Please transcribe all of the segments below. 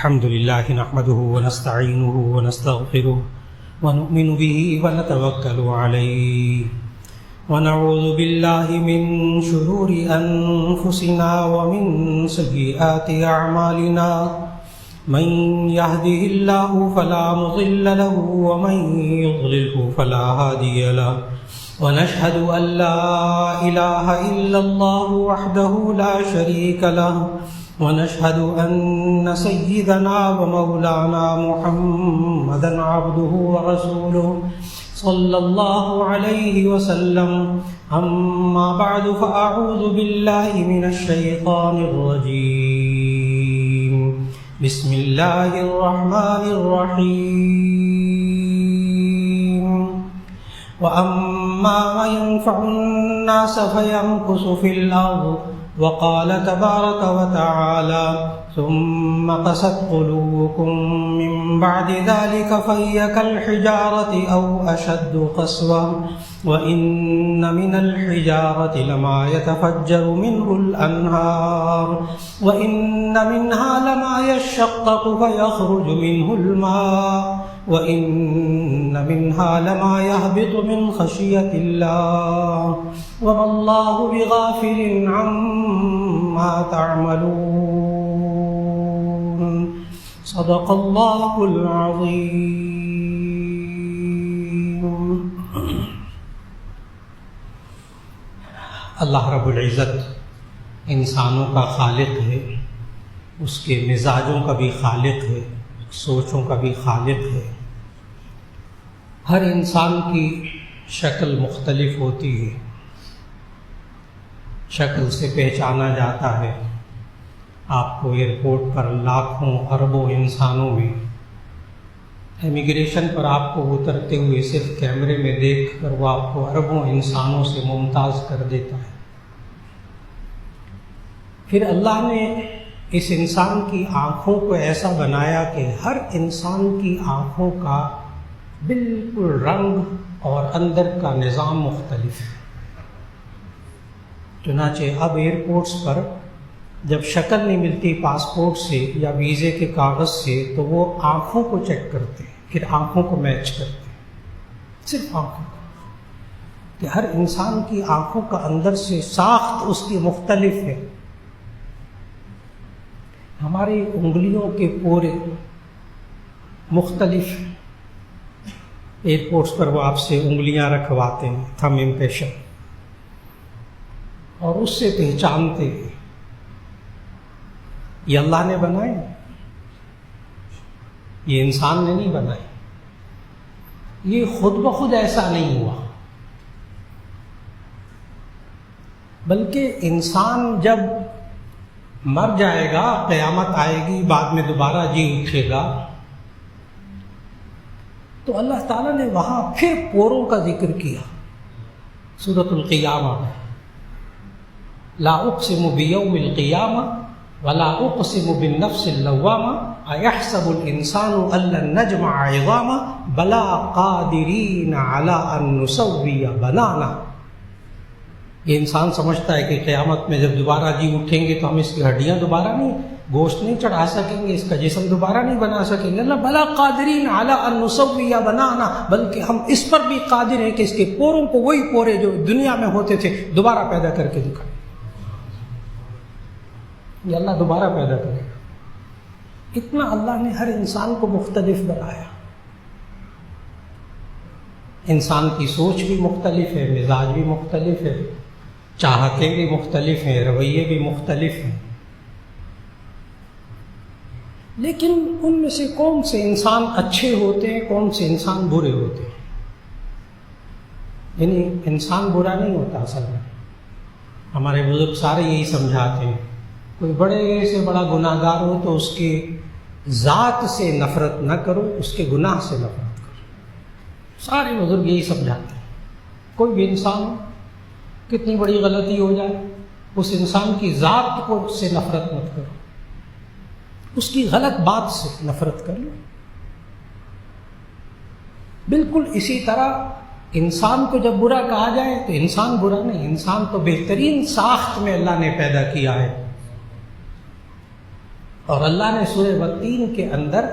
الحمد لله نحمده ونستعينه ونستغفره ونؤمن به ونتوكل عليه ونعوذ بالله من شرور أنفسنا ومن سيئات أعمالنا من يهده الله فلا مضل له ومن يضلله فلا هادي له ونشهد أن لا إله إلا الله وحده لا شريك له ونشهد أن سيدنا ومولانا محمدا عبده ورسوله صلى الله عليه وسلم أما بعد فأعوذ بالله من الشيطان الرجيم بسم الله الرحمن الرحيم وأما ما ينفع الناس فيمكث في الأرض وقال تبارك وتعالى ثم قست قلوبكم من بعد ذلك فهي كالحجارة أو أشد قسوة وإن من الحجارة لما يتفجر منه الأنهار وإن منها لما يشقق فيخرج منه الماء وإن منها لما يهبط من خشية الله وما الله بغافل عما تعملون صدق الله العظيم. اللہ رب العزت انسانوں کا خالق ہے، اس کے مزاجوں کا بھی خالق ہے، سوچوں کا بھی خالق ہے. ہر انسان کی شکل مختلف ہوتی ہے، شکل سے پہچانا جاتا ہے. آپ کو ایئرپورٹ پر لاکھوں اربوں انسانوں میں امیگریشن پر آپ کو اترتے ہوئے صرف کیمرے میں دیکھ کر وہ آپ کو اربوں انسانوں سے ممتاز کر دیتا ہے. پھر اللہ نے اس انسان کی آنکھوں کو ایسا بنایا کہ ہر انسان کی آنکھوں کا بالکل رنگ اور اندر کا نظام مختلف ہے. چنانچہ اب ایئرپورٹس پر جب شکل نہیں ملتی پاسپورٹ سے یا ویزے کے کاغذ سے تو وہ آنکھوں کو چیک کرتے ہیں، پھر آنکھوں کو میچ کرتے ہیں، صرف آنکھوں کو، کہ ہر انسان کی آنکھوں کا اندر سے ساخت اس کی مختلف ہے. ہماری انگلیوں کے پورے مختلف، ایئرپورٹس پر وہ آپ سے انگلیاں رکھواتے ہیں، تھم امپریشن، اور اس سے پہچانتے ہیں. یہ اللہ نے بنائے، یہ انسان نے نہیں بنائے. یہ خود بخود ایسا نہیں ہوا، بلکہ انسان جب مر جائے گا، قیامت آئے گی، بعد میں دوبارہ جی اٹھے گا، تو اللہ تعالیٰ نے وہاں پھر پوروں کا ذکر کیا. سورۃ القیامہ میں لا اقسم بیوم القیامہ ولا اقسم بالنفس اللوامہ ایحسب الانسان ان لن نجمع عظامہ بلا قادرین علی ان نسوی بنانہ. یہ انسان سمجھتا ہے کہ قیامت میں جب دوبارہ جی اٹھیں گے تو ہم اس کی ہڈیاں دوبارہ نہیں، گوشت نہیں چڑھا سکیں گے، اس کا جسم دوبارہ نہیں بنا سکیں گے. اللہ بلا قادرین علی ان نسوی بنانہ، بلکہ ہم اس پر بھی قادر ہیں کہ اس کے پوروں کو وہی پورے جو دنیا میں ہوتے تھے دوبارہ پیدا کر کے دکھائیں. یہ اللہ دوبارہ پیدا کرے گا. اتنا اللہ نے ہر انسان کو مختلف بنایا. انسان کی سوچ بھی مختلف ہے، مزاج بھی مختلف ہے، چاہتیں بھی مختلف ہیں، رویے بھی مختلف ہیں. لیکن ان میں سے کون سے انسان اچھے ہوتے ہیں، کون سے انسان برے ہوتے ہیں؟ یعنی انسان برا نہیں ہوتا اصل میں. ہمارے بزرگ سارے یہی سمجھاتے ہیں، کوئی بڑے سے بڑا گناہ گار ہو تو اس کی ذات سے نفرت نہ کرو، اس کے گناہ سے نفرت کرو. سارے بزرگ یہی سمجھاتے ہیں. کوئی بھی انسان کتنی بڑی غلطی ہو جائے، اس انسان کی ذات کو سے نفرت مت کرو، اس کی غلط بات سے نفرت کر لو. بالکل اسی طرح انسان کو جب برا کہا جائے تو انسان برا نہیں، انسان تو بہترین ساخت میں اللہ نے پیدا کیا ہے. اور اللہ نے سورہ والتین کے اندر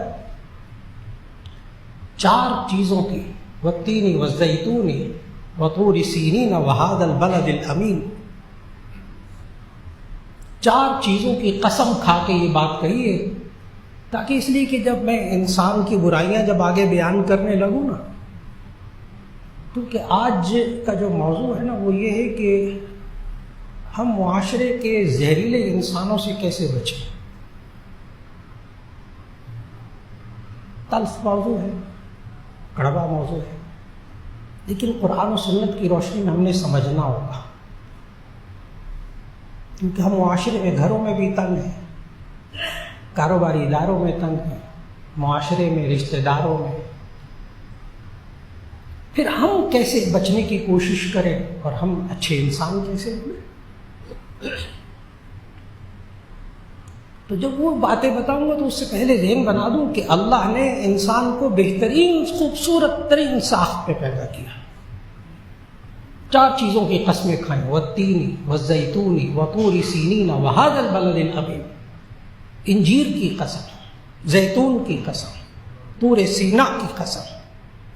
4 چیزوں کی، والتین والزیتون وطور سینین وہذا البلد الامین، 4 چیزوں کی قسم کھا کے یہ بات کہی ہے، تاکہ اس لیے کہ جب میں انسان کی برائیاں جب آگے بیان کرنے لگوں نا، کیونکہ آج کا جو موضوع ہے نا وہ یہ ہے کہ ہم معاشرے کے زہریلے انسانوں سے کیسے بچیں۔ تلخ موضوع ہے، کڑوا موضوع ہے، لیکن قرآن و سنت کی روشنی میں ہم نے سمجھنا ہوگا، کیونکہ ہم معاشرے میں گھروں میں بھی تنگ ہیں، کاروباری اداروں میں تنگ ہیں، معاشرے میں، رشتہ داروں میں، پھر ہم کیسے بچنے کی کوشش کریں اور ہم اچھے انسان کیسے بنیں۔ تو جب وہ باتیں بتاؤں گا تو اس سے پہلے ذہن بنا دوں کہ اللہ نے انسان کو بہترین خوبصورت ترین ساخت پہ پیدا کیا، 4 چیزوں کی قسمیں کھائیں، والتین والزیتون وطور سینین وہذا البلد الامین، انجیر کی قسم، زیتون کی قسم، طور سینا کی قسم،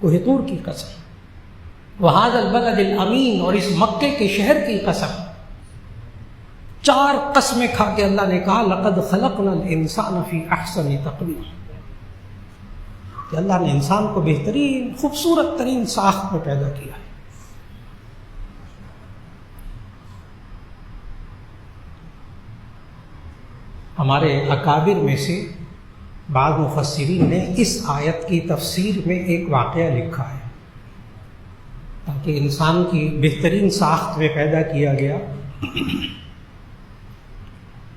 کوہ طور کی قسم، وہذا البلد الامین، اور اس مکے کے شہر کی قسم۔ 4 قسمیں کھا کے اللہ نے کہا لقد خلقنا الانسان فی احسن تقویم، کہ اللہ نے انسان کو بہترین خوبصورت ترین ساخت میں پیدا کیا ہے۔ ہمارے اکابر میں سے بعض مفسرین نے اس آیت کی تفسیر میں ایک واقعہ لکھا ہے، تاکہ انسان کی بہترین ساخت میں پیدا کیا گیا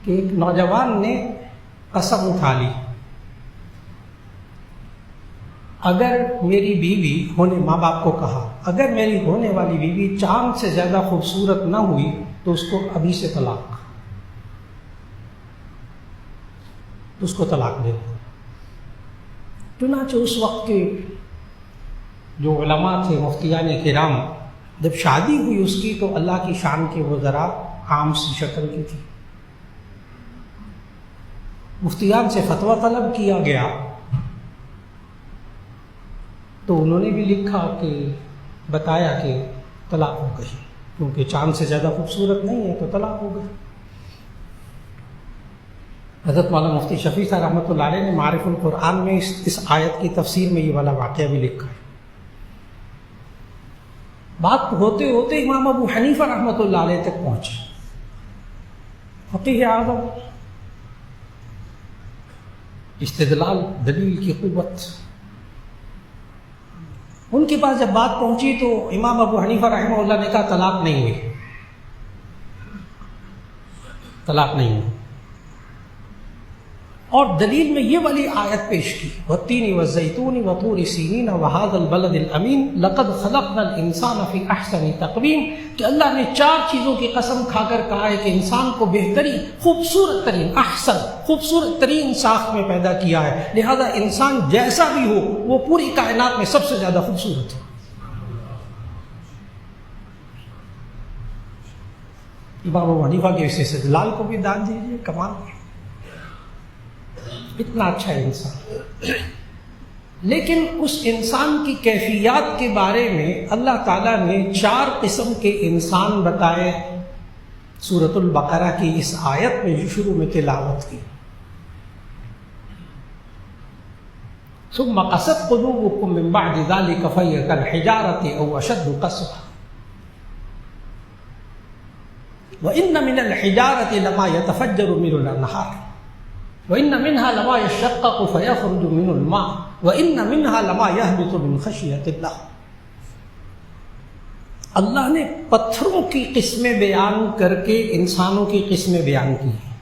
کہ ایک نوجوان نے قسم اٹھا لی، اگر میری بیوی، ہونے ماں باپ کو کہا، اگر میری ہونے والی بیوی چاند سے زیادہ خوبصورت نہ ہوئی تو اس کو ابھی سے طلاق دے دو۔ چنانچہ اس وقت کے جو علماء تھے، مفتیان کرام، جب شادی ہوئی اس کی تو اللہ کی شان کی وہ ذرا عام سی شکل کی تھی، مفتیان سے فتویٰ طلب کیا گیا تو انہوں نے بھی لکھا کہ بتایا کہ طلاق ہو گئی، کیونکہ چاند سے زیادہ خوبصورت نہیں ہے تو طلاق ہو گئی۔ حضرت مولانا مفتی شفیع صاحب رحمۃ اللہ علیہ نے معارف القرآن میں اس آیت کی تفسیر میں یہ والا واقعہ بھی لکھا ہے۔ بات ہوتے ہوتے امام ابو حنیفہ رحمۃ اللہ علیہ تک پہنچے، فقیہ اعظم، استدلال، دلیل کی قوت، ان کے پاس جب بات پہنچی تو امام ابو حنیفہ رحمہ اللہ نے کہا طلاق نہیں ہوئی، طلاق نہیں ہوئی، اور دلیل میں یہ والی آیت پیش کی، والتین والزیتون وطور سینین وہذا البلد الامین لقد خلقنا الانسان فی احسن تقویم، کہ اللہ نے 4 چیزوں کی قسم کھا کر کہا ہے کہ انسان کو بہترین خوبصورت ترین احسن خوبصورت ترین ساخت میں پیدا کیا ہے، لہذا انسان جیسا بھی ہو وہ پوری کائنات میں سب سے زیادہ خوبصورت ہے۔ امام ابو حنیفہ کے اس استدلال کو بھی دان دیجیے، کمال ہے، اتنا اچھا انسان۔ لیکن اس انسان کی کیفیات کے بارے میں اللہ تعالیٰ نے 4 قسم کے انسان بتائے سورۃ البقرہ کی اس آیت میں جو شروع میں تلاوت کی۔ ثم قست قلوبكم من بعد ذلك فهي كالحجارة أو أشد قسوة وإن من الحجارة لما يتفجر منه الأنهار وَإِنَّ مِنْهَا لَمَا يَشَّقَّقُ فَيَخْرُجُ مِنْهُ الْمَاءُ وَإِنَّ مِنْهَا لَمَا يَهْبِطُ مِنْ خَشْيَةِ اللَّهِ۔ اللہ نے پتھروں کی قسمیں بیان کر کے انسانوں کی قسمیں بیان کی ہیں۔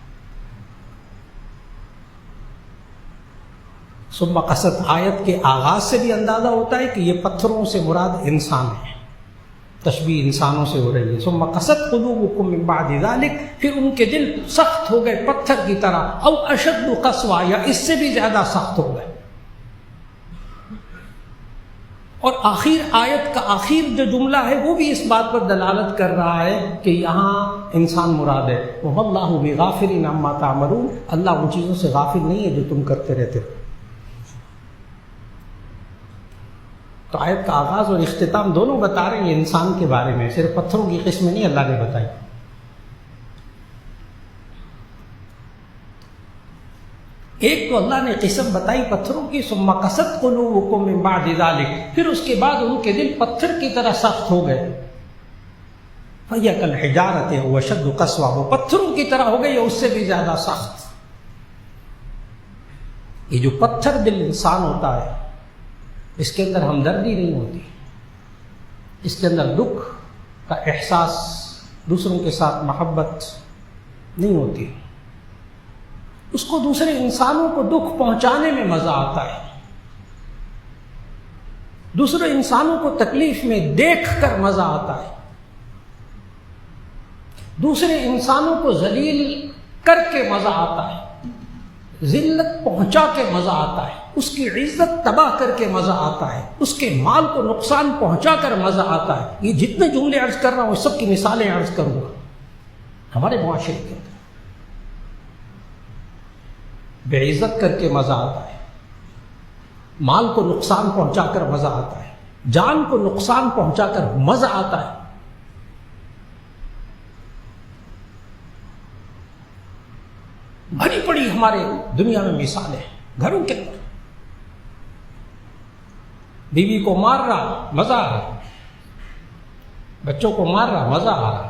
ثم قصد آیت کے آغاز سے بھی اندازہ ہوتا ہے کہ یہ پتھروں سے مراد انسان ہے، تشبیہ انسانوں سے ہو رہی ہے۔ ثم قست قلوبکم من بعد ذلک، پھر ان کے دل سخت ہو گئے پتھر کی طرح، او اشد قسوہ، یا اس سے بھی زیادہ سخت ہو گئے۔ اور آخر آیت کا آخر جو جملہ ہے وہ بھی اس بات پر دلالت کر رہا ہے کہ یہاں انسان مراد ہے. وَاللَّهُ بِغَافِلٍ عَمَّا تَعْمَلُونَ، اللہ ان چیزوں سے غافل نہیں ہے جو تم کرتے رہتے ہو. تو آیت کا آغاز اور اختتام دونوں بتا رہے ہیں انسان کے بارے میں، صرف پتھروں کی قسم نہیں اللہ نے بتائی. ایک تو اللہ نے قسم بتائی پتھروں کی، ثم قست قلوبکم من بعد ذلک، پھر اس کے بعد ان کے دل پتھر کی طرح سخت ہو گئے. فَهِيَ كَالْحِجَارَةِ أَوْ أَشَدُّ قَسْوَةً، وہ پتھروں کی طرح ہو گئے یا اس سے بھی زیادہ سخت. یہ جو پتھر دل انسان ہوتا ہے اس کے اندر ہمدردی نہیں ہوتی، اس کے اندر دکھ کا احساس، دوسروں کے ساتھ محبت نہیں ہوتی. اس کو دوسرے انسانوں کو دکھ پہنچانے میں مزہ آتا ہے، دوسرے انسانوں کو تکلیف میں دیکھ کر مزہ آتا ہے، دوسرے انسانوں کو ذلیل کر کے مزہ آتا ہے، ذلت پہنچا کے مزہ آتا ہے، اس کی عزت تباہ کر کے مزہ آتا ہے، اس کے مال کو نقصان پہنچا کر مزہ آتا ہے. یہ جتنے جملے عرض کر رہا ہوں سب کی مثالیں عرض کروں گا ہمارے معاشرے کے اندر. بے عزت کر کے مزہ آتا ہے، مال کو نقصان پہنچا کر مزہ آتا ہے، جان کو نقصان پہنچا کر مزہ آتا ہے. بڑی بڑی ہمارے دنیا میں مثالیں ہیں. گھروں کے اندر بیوی کو مار رہا مزہ آ رہا، بچوں کو مار رہا مزہ آ رہا،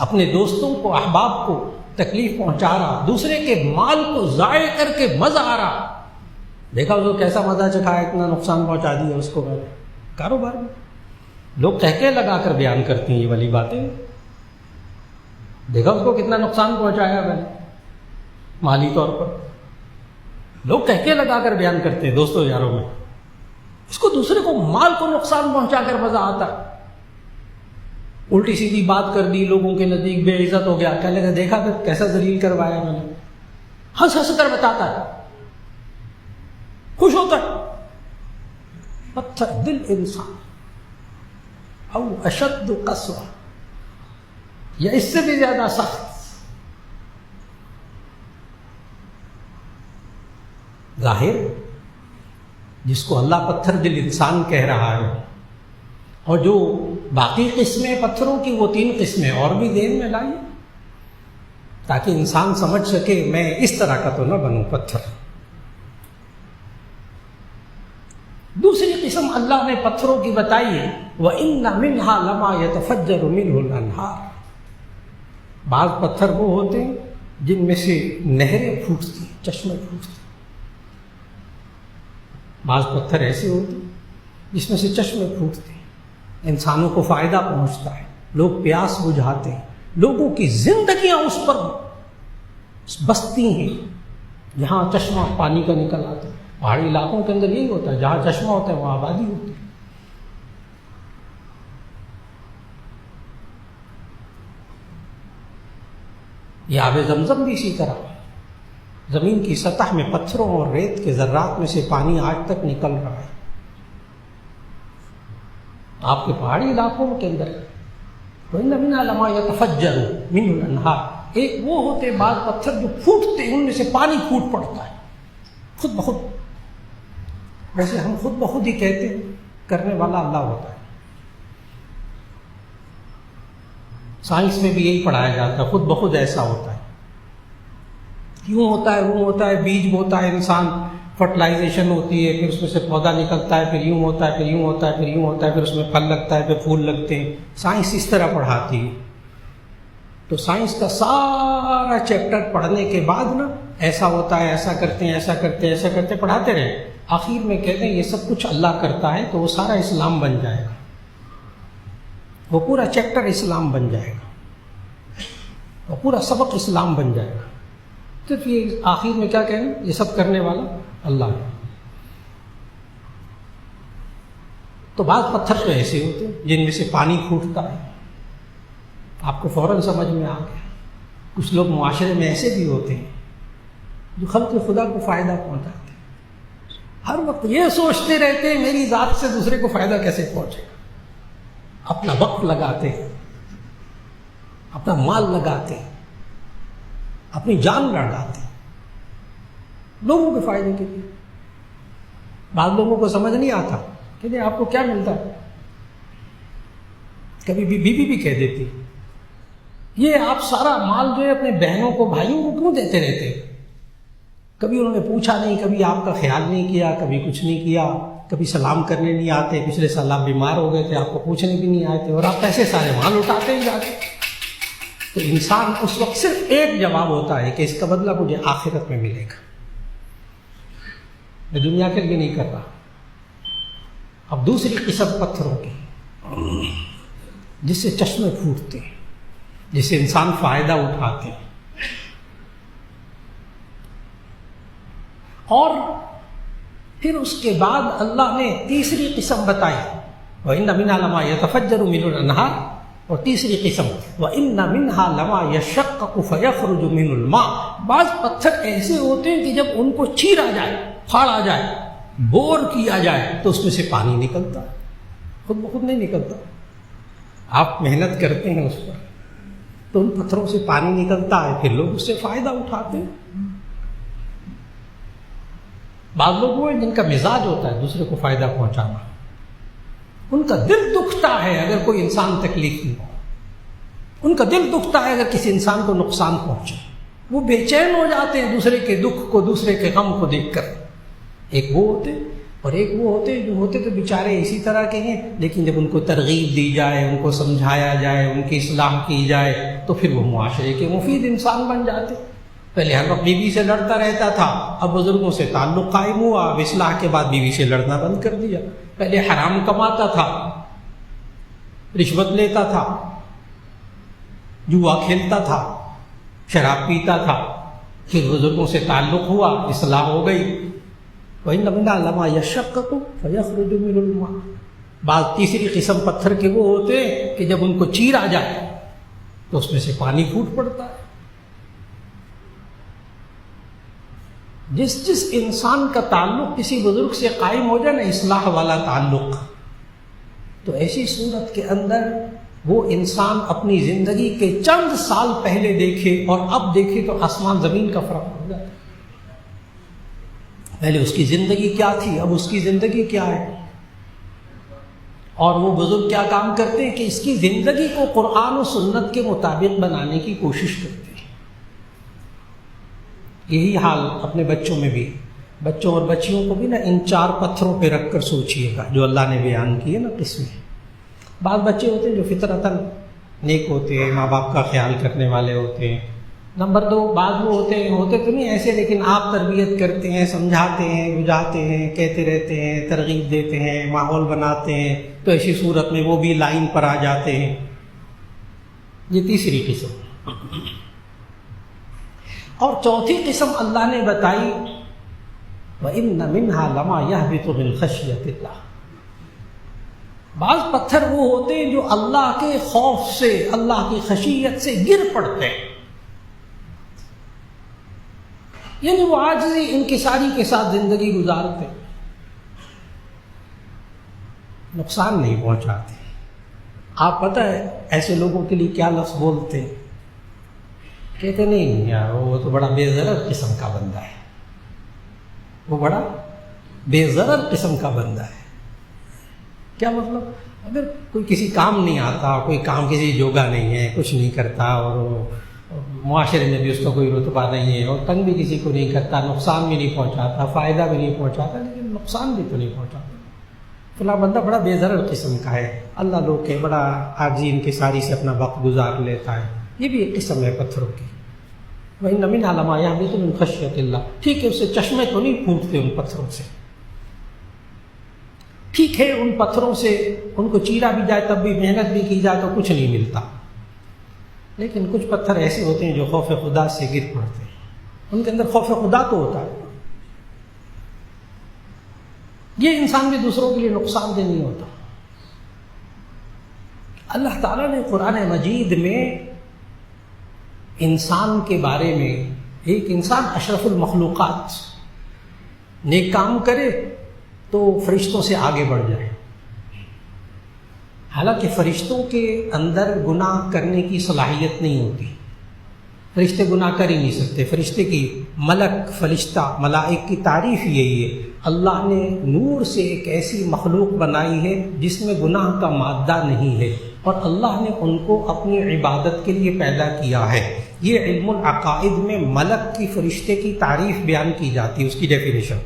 اپنے دوستوں کو احباب کو تکلیف پہنچا رہا، دوسرے کے مال کو ضائع کر کے مزہ آ رہا. دیکھا اس کو کیسا مزہ چکھایا، اتنا نقصان پہنچا دیا اس کو. میں نے کاروبار میں لوگ کہکے لگا کر بیان کرتے ہیں یہ والی باتیں. دیکھا اس کو کتنا نقصان پہنچایا میں نے مالی طور پر. لوگ کہکے لگا کر بیان کرتے ہیں دوستوں یاروں میں. اس کو دوسرے کو مال کو نقصان پہنچا کر مزہ آتا ہے. الٹی سیدھی بات کر دی، لوگوں کے نزدیک بے عزت ہو گیا، کہنے لگا دیکھا پھر کیسا ذلیل کروایا میں نے. ہنس ہنس کر بتاتا ہے، خوش ہوتا ہے. پتھر دل انسان او اشد قسوہ، یا اس سے بھی زیادہ سخت. ظاہر جس کو اللہ پتھر دل انسان کہہ رہا ہے، اور جو باقی قسمیں پتھروں کی وہ 3 قسمیں اور بھی ذہن میں لائیے تاکہ انسان سمجھ سکے میں اس طرح کا تو نہ بنوں پتھر. دوسری قسم اللہ نے پتھروں کی بتائی ہے، وَإِنَّ مِنْهَا لَمَا يَتَفَجَّرُ مِنْهُ الْأَنْهَارُ. بعض پتھر وہ ہوتے ہیں جن میں سے نہریں پھوٹتی ہیں، چشمے پھوٹتے ہیں. بعض پتھر ایسے ہوتے ہیں جس میں سے چشمے پھوٹتے ہیں، انسانوں کو فائدہ پہنچتا ہے، لوگ پیاس بجھاتے ہیں، لوگوں کی زندگیاں اس پر بستی ہیں جہاں چشمہ پانی کا نکل آتا ہے. پہاڑی علاقوں کے اندر یہی ہوتا ہے، جہاں چشمہ ہوتا ہے وہاں آبادی ہوتی ہے. یہ آب زمزم بھی اسی طرح زمین کی سطح میں پتھروں اور ریت کے ذرات میں سے پانی آج تک نکل رہا ہے. آپ کے پہاڑی علاقوں کے اندر وَإِنَّ مِنْهَا لَمَا يَتَفَجَّرُ مِنْهُ الْأَنْهَارُ، ایک وہ ہوتے بعض پتھر جو پھوٹتے ہیں، ان میں سے پانی پھوٹ پڑتا ہے خود بخود. ویسے ہم خود بخود ہی کہتے ہیں، کرنے والا اللہ ہوتا ہے. سائنس میں بھی یہی پڑھایا جاتا ہے، خود بخود ایسا ہوتا ہے. یوں ہوتا ہے، وہ ہوتا ہے، بیج بوتا ہے انسان، فرٹیلائزیشن ہوتی ہے، پھر اس میں سے پودا نکلتا ہے، پھر یوں ہوتا ہے، پھر یوں ہوتا ہے، پھر یوں ہوتا ہے، پھر اس میں پھل لگتا ہے، پھر پھول لگتے ہیں. سائنس اس طرح پڑھاتی ہے. تو سائنس کا سارا چیپٹر پڑھنے کے بعد نا ایسا ہوتا ہے، ایسا کرتے ہیں، ایسا کرتے ہیں، ایسا کرتے پڑھاتے رہے. آخر میں کہتے ہیں یہ سب کچھ اللہ کرتا ہے تو وہ سارا اسلام بن جائے گا، وہ پورا چیپٹر اسلام بن جائے گا، وہ پورا سبق اسلام بن جائے گا. صرف یہ آخر میں کیا کہیں یہ سب کرنے والا اللہ ہے. تو بعض پتھر تو ایسے ہوتے ہیں جن میں سے پانی پھوٹتا ہے، آپ کو فوراً سمجھ میں آ گیا. کچھ لوگ معاشرے میں ایسے بھی ہوتے ہیں جو خلق خدا کو فائدہ پہنچاتے ہیں، ہر وقت یہ سوچتے رہتے ہیں میری ذات سے دوسرے کو فائدہ کیسے پہنچے گا، اپنا وقت لگاتے ہیں، اپنا مال لگاتے ہیں، اپنی جان لڑاتے ہیں لوگوں کے فائدے کے لیے۔ بعض لوگوں کو سمجھ نہیں آتا کہ آپ کو کیا ملتا ہے، کبھی بیوی بھی کہہ دیتی یہ آپ سارا مال جو ہے اپنے بہنوں کو بھائیوں کو کیوں دیتے رہتے، کبھی انہوں نے پوچھا نہیں، کبھی آپ کا خیال نہیں کیا، کبھی کچھ نہیں کیا، کبھی سلام کرنے نہیں آتے، پچھلے سال آپ بیمار ہو گئے تھے آپ کو پوچھنے بھی نہیں آئے تھے، اور آپ پیسے سارے مال اٹھاتے ہی جاتے۔ تو انسان اس وقت صرف ایک جواب ہوتا ہے کہ اس کا بدلہ مجھے آخرت میں ملے گا، میں دنیا کے لیے نہیں کر رہا۔ اب دوسری قسم پتھروں کی جس سے چشمے پھوٹتے ہیں، جس سے انسان فائدہ اٹھاتے ہیں، اور پھر اس کے بعد اللہ نے تیسری قسم بتائی، وَإِنَّ مِنْهَا لَمَا يَتَفَجَّرُ مِنْهُ الْأَنْهَارُ، اور تیسری قسم وَإِنَّ مِنْهَا لَمَا يَشَّقَّقُ فَيَخْرُجُ مِنْهُ الْمَاءُ، بعض پتھر ایسے ہوتے ہیں کہ جب ان کو چیرا جائے، پھاڑا جائے، بور کیا جائے تو اس میں سے پانی نکلتا ہے، خود بخود نہیں نکلتا، آپ محنت کرتے ہیں اس پر تو ان پتھروں سے پانی نکلتا ہے، پھر لوگ اس سے فائدہ اٹھاتے ہیں۔ بعض لوگ وہ ہیں جن کا مزاج ہوتا ہے دوسرے کو فائدہ پہنچانا، ان کا دل دکھتا ہے اگر کوئی انسان تکلیف میں ہو، ان کا دل دکھتا ہے اگر کسی انسان کو نقصان پہنچے، وہ بے چین ہو جاتے ہیں دوسرے کے دکھ کو، دوسرے کے غم کو دیکھ کر۔ ایک وہ ہوتے اور ایک وہ ہوتے جو ہوتے تو بیچارے اسی طرح کے ہیں، لیکن جب ان کو ترغیب دی جائے، ان کو سمجھایا جائے، ان کی اصلاح کی جائے تو پھر وہ معاشرے کے مفید انسان بن جاتے۔ پہلے ہر وقت بیوی سے لڑتا رہتا تھا، اب بزرگوں سے تعلق قائم ہوا، اب اصلاح کے بعد بیوی سے لڑنا بند کر دیا۔ پہلے حرام کماتا تھا، رشوت لیتا تھا، جوا کھیلتا تھا، شراب پیتا تھا، پھر بزرگوں سے تعلق ہوا، اصلاح ہو گئی۔ وَإِنَّ مِنْهَا لَمَا يَشَّقَّقُ فَيَخْرُجُ مِنْهُ الْمَاءُ، بعض تیسری قسم پتھر کے وہ ہوتے ہیں کہ جب ان کو چیرا جائے تو اس میں سے پانی پھوٹ پڑتا ہے۔ جس انسان کا تعلق کسی بزرگ سے قائم ہو جائے نا، اصلاح والا تعلق، تو ایسی صورت کے اندر وہ انسان اپنی زندگی کے چند سال پہلے دیکھے اور اب دیکھے تو آسمان زمین کا فرق ہو جاتا ہے۔ پہلے اس کی زندگی کیا تھی، اب اس کی زندگی کیا ہے، اور وہ بزرگ کیا کام کرتے ہیں کہ اس کی زندگی کو قرآن و سنت کے مطابق بنانے کی کوشش کرتے ہیں۔ یہی حال اپنے بچوں میں بھی، بچوں اور بچیوں کو بھی نا ان چار پتھروں پہ رکھ کر سوچئے گا جو اللہ نے بیان کیے نا قسمیں۔ بعض بچے ہوتے ہیں جو فطرتاً نیک ہوتے ہیں، ماں باپ کا خیال کرنے والے ہوتے ہیں۔ نمبر 2، بعض وہ ہوتے تو نہیں ایسے، لیکن آپ تربیت کرتے ہیں، سمجھاتے ہیں، بجھاتے ہیں، کہتے رہتے ہیں، ترغیب دیتے ہیں، ماحول بناتے ہیں، تو ایسی صورت میں وہ بھی لائن پر آ جاتے ہیں۔ یہ تیسری قسم۔ اور چوتھی قسم اللہ نے بتائی وَإِنَّ مِنْهَا لَمَا يَهْبِطُ مِنْ خَشْيَةِ اللَّهِ، بعض پتھر وہ ہوتے ہیں جو اللہ کے خوف سے، اللہ کی خشیت سے گر پڑتے ہیں، یعنی وہ عاجزی انکساری کے ساتھ زندگی گزارتے، نقصان نہیں پہنچاتے۔ آپ پتہ ہے ایسے لوگوں کے لیے کیا لفظ بولتے ہیں؟ کہتے نہیں یار وہ تو بڑا بے ضرر قسم کا بندہ ہے، وہ بڑا بے ضرر قسم کا بندہ ہے۔ کیا مطلب؟ اگر کوئی کسی کام نہیں آتا، کوئی کام کسی جوگا نہیں ہے، کچھ نہیں کرتا، اور معاشرے میں بھی اس کا کوئی رتبہ نہیں ہے، اور تنگ بھی کسی کو نہیں کرتا، نقصان بھی نہیں پہنچاتا، فائدہ بھی نہیں پہنچاتا، لیکن نقصان بھی تو نہیں پہنچاتا، فلاں بندہ بڑا بے ضرر قسم کا ہے، اللہ لوگ کے بڑا عاجزی انکساری سے اپنا وقت گزار لیتا ہے۔ یہ بھی ایک قسم ہے پتھروں کی۔ وَإِنَّ مِنْهَا لَمَا يَهْبِطُ مِنْ خَشْيَةِ اللَّهِ، ٹھیک ہے اس سے چشمے تو نہیں پھوٹتے ان پتھروں سے، ٹھیک ہے ان پتھروں سے ان کو چیرا بھی جائے تب بھی محنت بھی کی جائے تو کچھ نہیں ملتا، لیکن کچھ پتھر ایسے ہوتے ہیں جو خوف خدا سے گر پڑتے ہیں، ان کے اندر خوف خدا تو ہوتا ہے، یہ انسان بھی دوسروں کے لیے نقصان دہ نہیں ہوتا۔ اللہ تعالیٰ نے قرآن مجید میں انسان کے بارے میں ایک انسان اشرف المخلوقات نیک کام کرے تو فرشتوں سے آگے بڑھ جائے، حالانکہ فرشتوں کے اندر گناہ کرنے کی صلاحیت نہیں ہوتی، فرشتے گناہ کر ہی نہیں سکتے۔ فرشتے کی ملائک کی تعریف یہی ہے، اللہ نے نور سے ایک ایسی مخلوق بنائی ہے جس میں گناہ کا مادہ نہیں ہے، اور اللہ نے ان کو اپنی عبادت کے لیے پیدا کیا ہے۔ یہ علم العقائد میں ملک کی فرشتے کی تعریف بیان کی جاتی ہے، اس کی ڈیفینیشن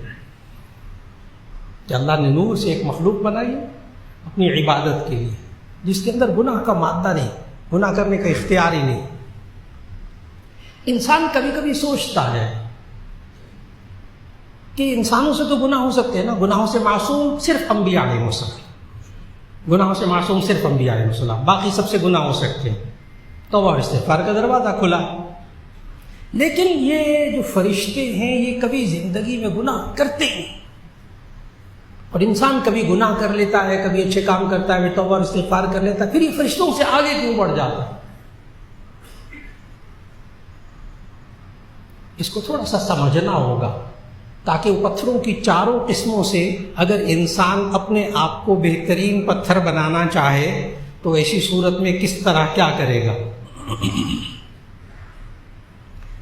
کہ اللہ نے نور سے ایک مخلوق بنائی ہے اپنی عبادت کے لیے، جس کے اندر گناہ کا مادہ نہیں، گناہ کرنے کا اختیار ہی نہیں۔ انسان کبھی کبھی سوچتا ہے کہ انسانوں سے تو گناہ ہو سکتے ہیں نا، گناہوں سے معصوم صرف انبیاء علیہ السلام، گناہوں سے معصوم صرف انبیاء علیہ السلام، باقی سب سے گناہ ہو سکتے ہیں، توبہ اور استغفار کا دروازہ کھلا۔ لیکن یہ جو فرشتے ہیں یہ کبھی زندگی میں گناہ کرتے ہیں، اور انسان کبھی گناہ کر لیتا ہے، کبھی اچھے کام کرتا ہے، توبہ اور استغفار کر لیتا ہے، پھر یہ فرشتوں سے آگے کیوں بڑھ جاتا ہے؟ اس کو تھوڑا سا سمجھنا ہوگا، تاکہ پتھروں کی چاروں قسموں سے اگر انسان اپنے آپ کو بہترین پتھر بنانا چاہے تو ایسی صورت میں کس طرح کیا کرے گا۔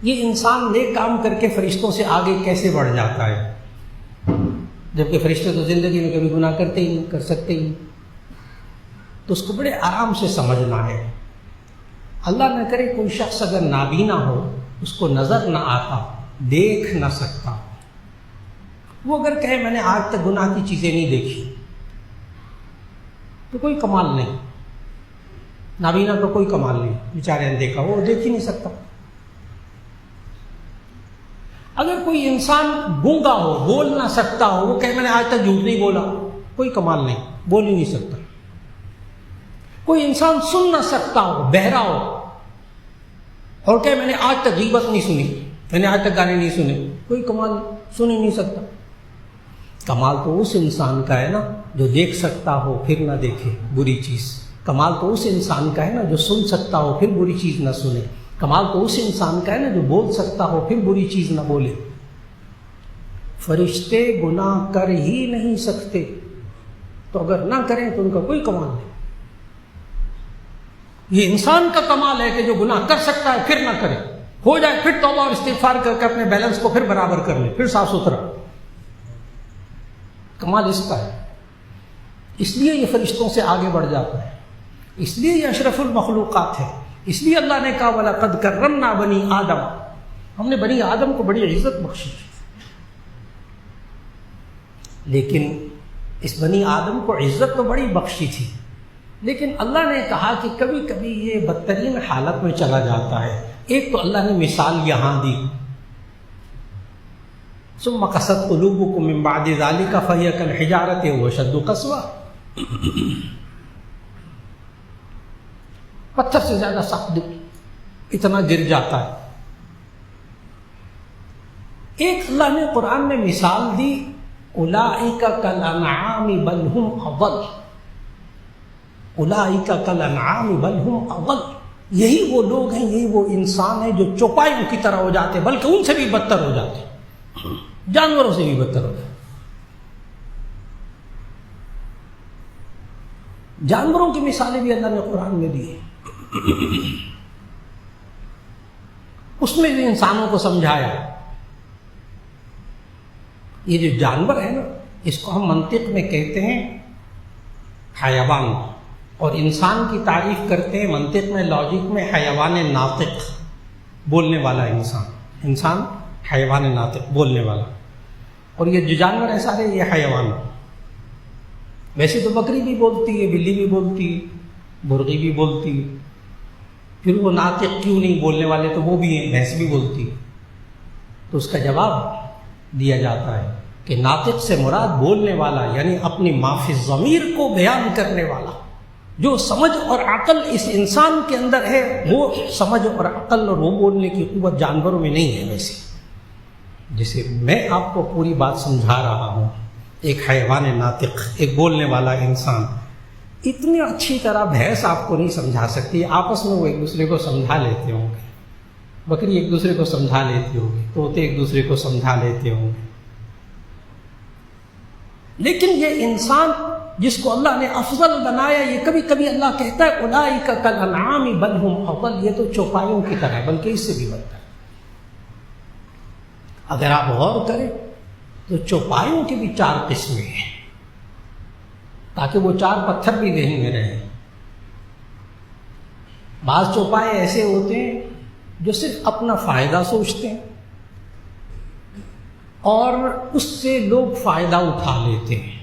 یہ انسان نیک کام کر کے فرشتوں سے آگے کیسے بڑھ جاتا ہے، جبکہ فرشتے تو زندگی میں کبھی گناہ کرتے ہی نہیں، کر سکتے ہی۔ تو اس کو بڑے آرام سے سمجھنا ہے۔ اللہ نہ کرے کوئی شخص اگر نابینا ہو، اس کو نظر نہ آتا، دیکھ نہ سکتا، وہ اگر کہے میں نے آج تک گناہ کی چیزیں نہیں دیکھی تو کوئی کمال نہیں، نابینا کا کوئی کمال نہیں، بیچارے نے دیکھا، وہ دیکھ ہی نہیں سکتا۔ اگر کوئی انسان گونگا ہو، بول نہ سکتا ہو، وہ کہے میں نے آج تک جھوٹ نہیں بولا، کوئی کمال نہیں، بول ہی نہیں سکتا۔ کوئی انسان سن نہ سکتا ہو، بہرا ہو، اور کہے میں نے آج تک غیبت نہیں سنی، میں نے آج تک گانے نہیں سنے، کوئی کمال سن ہی نہیں سکتا۔ کمال تو اس انسان کا ہے نا جو دیکھ سکتا ہو پھر نہ دیکھے بری چیز، کمال تو اس انسان کا ہے نا جو سن سکتا ہو پھر بری چیز نہ سنے، کمال تو اس انسان کا ہے نا جو بول سکتا ہو پھر بری چیز نہ بولے۔ فرشتے گناہ کر ہی نہیں سکتے، تو اگر نہ کریں تو ان کا کوئی کمال نہیں۔ یہ انسان کا کمال ہے کہ جو گناہ کر سکتا ہے پھر نہ کرے، ہو جائے پھر توبہ اور استغفار کر کے اپنے بیلنس کو پھر برابر کر لے، پھر صاف ستھرا، کمال اس کا ہے۔ اس لیے یہ فرشتوں سے آگے بڑھ جاتا ہے، اس لیے یہ اشرف المخلوقات ہے، اس لیے اللہ نے کہا وَلَقَدْ كَرَّمْنَا بَنِي آدم، ہم نے بنی آدم کو بڑی عزت بخشی۔ لیکن اس بنی آدم کو عزت تو بڑی بخشی تھی، لیکن اللہ نے کہا کہ کبھی کبھی یہ بدترین حالت میں چلا جاتا ہے۔ ایک تو اللہ نے مثال یہاں دی، ثم قست قلوبکم من بعد ذلک فہی کالحجارۃ واشد قسوہ، پتھر سے زیادہ سخت اتنا گر جاتا ہے۔ ایک اللہ نے قرآن میں مثال دی، اولئک کالانعام بل هم اضل، اولئک کالانعام بل هم اضل، یہی وہ لوگ ہیں، یہی وہ انسان ہیں جو چوپایوں کی طرح ہو جاتے، بلکہ ان سے بھی بدتر ہو جاتے، جانوروں سے بھی بدتر ہو جاتے۔ جانوروں کی مثالیں بھی اللہ نے قرآن میں دی ہیں، اس میں بھی انسانوں کو سمجھایا۔ یہ جو جانور ہے نا، اس کو ہم منطق میں کہتے ہیں حیوان، اور انسان کی تعریف کرتے ہیں منطق میں، لاجک میں، حیوان ناطق، بولنے والا انسان حیوان ناطق، بولنے والا۔ اور یہ جو جانور ہیں سارے یہ حیوان، ویسے تو بکری بھی بولتی ہے، بلی بھی بولتی ہے، مرغی بھی بولتی ہے، پھر وہ ناطق کیوں نہیں، بولنے والے تو وہ بھی ہیں، بھینس بھی بولتی ہے۔ تو اس کا جواب دیا جاتا ہے کہ ناطق سے مراد بولنے والا، یعنی اپنی ما فی الضمیر کو بیان کرنے والا۔ جو سمجھ اور عقل اس انسان کے اندر ہے، وہ سمجھ اور عقل اور وہ بولنے کی قوت جانوروں میں نہیں ہے۔ ویسے جسے میں آپ کو پوری بات سمجھا رہا ہوں، ایک حیوان ناطق، ایک بولنے والا انسان، اتنی اچھی طرح بحث آپ کو نہیں سمجھا سکتی، آپس میں وہ ایک دوسرے کو سمجھا لیتے ہوں گے، بکری ایک دوسرے کو سمجھا لیتی ہوگی، طوطے ایک دوسرے کو سمجھا لیتے ہوں گے، لیکن یہ انسان جس کو اللہ نے افضل بنایا، یہ کبھی کبھی اللہ کہتا ہے اولئک کالانعام بل ہم اضل، یہ تو چوپایوں کی طرح ہے، بلکہ اس سے بھی بدتر۔ اگر آپ غور کریں تو چوپایوں کی بھی 4 قسمیں ہیں، تاکہ وہ 4 پتھر بھی ذہن میں رہیں۔ بعض چوپائے ایسے ہوتے ہیں جو صرف اپنا فائدہ سوچتے ہیں اور اس سے لوگ فائدہ اٹھا لیتے ہیں۔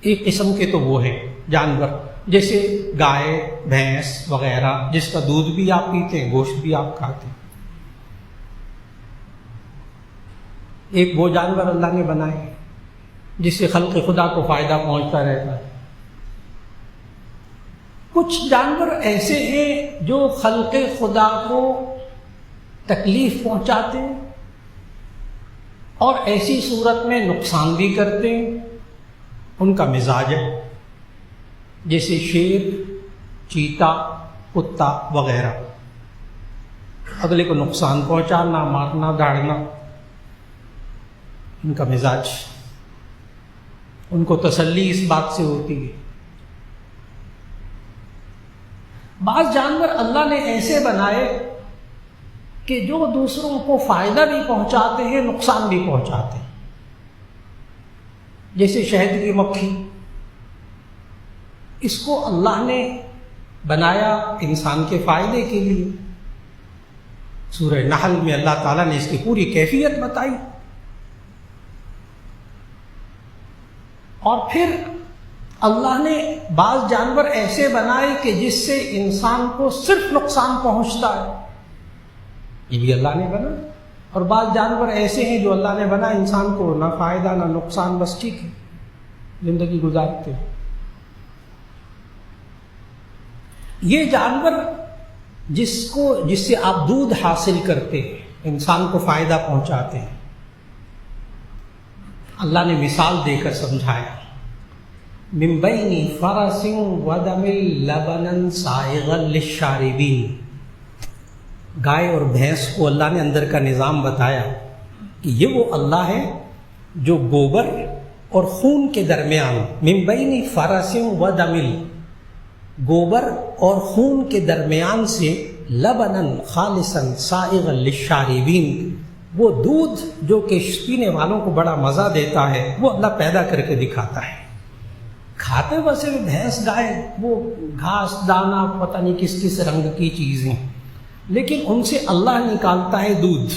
ایک قسم کے تو وہ ہیں جانور، جیسے گائے، بھینس وغیرہ، جس کا دودھ بھی آپ پیتے ہیں، گوشت بھی آپ کھاتے ہیں۔ ایک وہ جانور اللہ نے بنائے جس سے خلق خدا کو فائدہ پہنچتا رہتا ہے۔ کچھ جانور ایسے ہیں جو خلق خدا کو تکلیف پہنچاتے ہیں اور ایسی صورت میں نقصان بھی کرتے ہیں، ان کا مزاج ہے، جیسے شیر، چیتا، کتا وغیرہ، اگلے کو نقصان پہنچانا، مارنا، داڑنا، ان کا مزاج۔ ان کو تسلی اس بات سے ہوتی ہے۔ بعض جانور اللہ نے ایسے بنائے کہ جو دوسروں کو فائدہ بھی پہنچاتے ہیں، نقصان بھی پہنچاتے ہیں، جیسے شہد کی مکھی، اس کو اللہ نے بنایا انسان کے فائدے کے لیے۔ سورہ نحل میں اللہ تعالیٰ نے اس کی پوری کیفیت بتائی۔ اور پھر اللہ نے بعض جانور ایسے بنائے کہ جس سے انسان کو صرف نقصان پہنچتا ہے، یہ بھی اللہ نے بنا۔ اور بعض جانور ایسے ہیں جو اللہ نے بنا انسان کو نہ فائدہ نہ نقصان، بس ٹھیک ہے، زندگی گزارتے ہیں۔ یہ جانور جس سے آپ دودھ حاصل کرتے ہیں، انسان کو فائدہ پہنچاتے ہیں، اللہ نے مثال دے کر سمجھایا، من بین فرس ودم لبنا سائغا للشاربین۔ گائے اور بھینس کو اللہ نے اندر کا نظام بتایا کہ یہ وہ اللہ ہے جو گوبر اور خون کے درمیان، من بین فرس ودم، گوبر اور خون کے درمیان سے، لبنا خالصا سائغا للشاربین، وہ دودھ جو کہ پینے والوں کو بڑا مزہ دیتا ہے، وہ اللہ پیدا کر کے دکھاتا ہے۔ کھاتے ویسے بھی بھینس گائے وہ گھاس دانا پتہ نہیں کس کس رنگ کی چیزیں، لیکن ان سے اللہ نکالتا ہے دودھ۔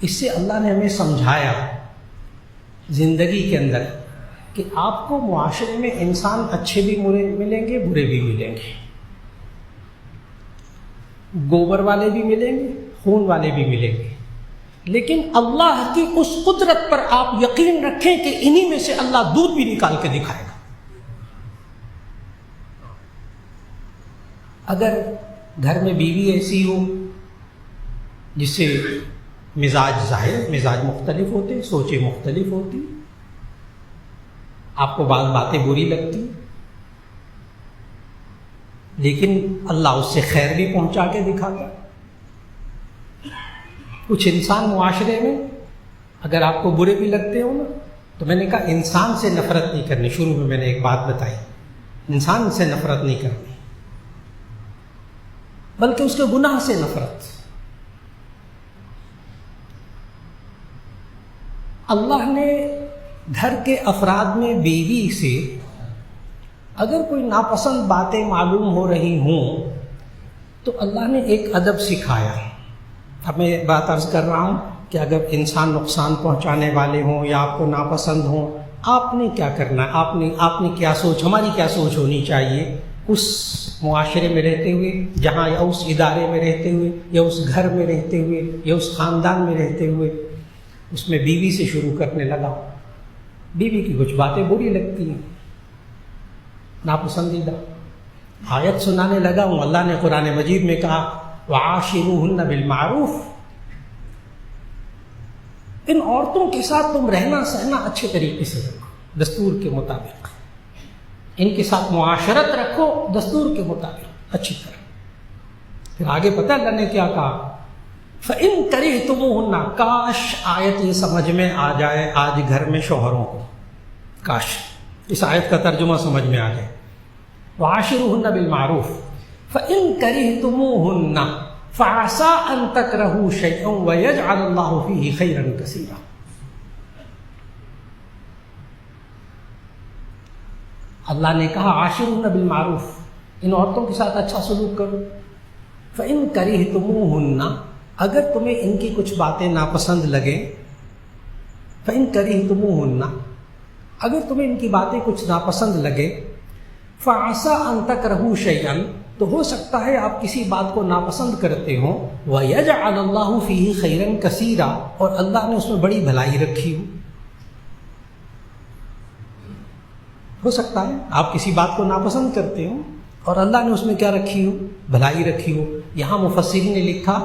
اس سے اللہ نے ہمیں سمجھایا زندگی کے اندر کہ آپ کو معاشرے میں انسان اچھے بھی ملیں گے، برے بھی ملیں گے، گوبر والے بھی ملیں گے، خون والے بھی ملیں گے، لیکن اللہ کی اس قدرت پر آپ یقین رکھیں کہ انہی میں سے اللہ دودھ بھی نکال کے دکھائے گا۔ اگر گھر میں بیوی ایسی ہو جس سے مزاج مختلف ہوتے، سوچیں مختلف ہوتی، آپ کو بعض باتیں بری لگتی، لیکن اللہ اس سے خیر بھی پہنچا کے دکھاتا۔ کچھ انسان معاشرے میں اگر آپ کو برے بھی لگتے ہو نا، تو میں نے کہا انسان سے نفرت نہیں کرنی، شروع میں نے ایک بات بتائی، انسان سے نفرت نہیں کرنی، بلکہ اس کے گناہ سے نفرت۔ اللہ نے گھر کے افراد میں بیوی سے اگر کوئی ناپسند باتیں معلوم ہو رہی ہوں تو اللہ نے ایک ادب سکھایا۔ اب میں بات عرض کر رہا ہوں کہ اگر انسان نقصان پہنچانے والے ہوں یا آپ کو ناپسند ہوں، آپ نے کیا کرنا ہے، آپ نے کیا سوچ، ہماری کیا سوچ ہونی چاہیے اس معاشرے میں رہتے ہوئے، جہاں یا اس ادارے میں رہتے ہوئے یا اس گھر میں رہتے ہوئے یا اس خاندان میں رہتے ہوئے۔ اس میں بیوی سے شروع کرنے لگا۔ بیوی کی کچھ باتیں بری لگتی ہیں، ناپسندیدہ، آیت سنانے لگا ہوں۔ اللہ نے قرآن مجید میں کہا وَعَاشِرُوهُنَّ بِالْمَعْرُوفِ، ان عورتوں کے ساتھ تم رہنا سہنا اچھے طریقے سے رکھو، دستور کے مطابق، ان کے ساتھ معاشرت رکھو دستور کے مطابق اچھی طرح۔ پھر آگے پتہ اللہ نے کیا کہا، فَإِن كَرِهْتُمُوهُنَّ، کاش آیت یہ سمجھ میں آ جائے آج گھر میں شوہروں کو، کاش اس آیت کا ترجمہ سمجھ میں آ جائے، وَعَاشِرُوهُنَّ بِالْمَعْرُوفِ فَإِن كَرِهْتُمُوهُنَّ فَعَسَىٰ أَن تَكْرَهُوا شَيْئًا وَيَجْعَلَ اللَّهُ فِيهِ خَيْرًا كَثِيرًا۔ اللہ نے کہا عاشرون بالمعروف، ان عورتوں کے ساتھ اچھا سلوک کرو۔ فَإِن كَرِهْتُمُوهُنَّ، اگر تمہیں ان کی کچھ باتیں ناپسند لگیں، فَإِن كَرِهْتُمُوهُنَّ، اگر تمہیں ان کی باتیں کچھ ناپسند لگے، فَعَسَىٰ أَن تَكْرَهُوا شَيْئًا، تو ہو سکتا ہے آپ کسی بات کو ناپسند کرتے ہوں، وَيَجْعَلَ اللَّهُ فِيهِ خَيْرًا كَثِيرًا، اور اللہ نے اس میں بڑی بھلائی رکھی ہو سکتا ہے آپ کسی بات کو ناپسند کرتے ہوں اور اللہ نے اس میں کیا رکھی ہو، بھلائی رکھی ہو۔ یہاں مفسرین نے لکھا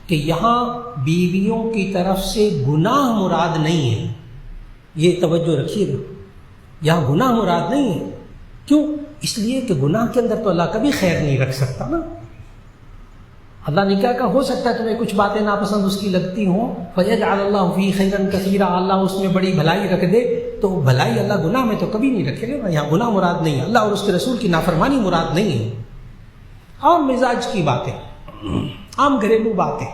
کہ یہاں بیویوں کی طرف سے گناہ مراد نہیں ہے، یہ توجہ رکھیے گا، یہاں گناہ مراد نہیں ہے۔ کیوں؟ اس لیے کہ گناہ کے اندر تو اللہ کبھی خیر نہیں رکھ سکتا نا۔ اللہ نے کیا کہا، ہو سکتا ہے تمہیں کچھ باتیں ناپسند اس کی لگتی ہوں، فَيَجْعَلَ اللَّهُ فِيهِ خَيْرًا كَثِيرًا، اللہ اس میں بڑی بھلائی رکھ دے، تو بھلائی اللہ گناہ میں تو کبھی نہیں رکھے گا۔ یہاں گناہ مراد نہیں ہے، اللہ اور اس کے رسول کی نافرمانی مراد نہیں ہے، عام مزاج کی باتیں، عام گھریلو باتیں۔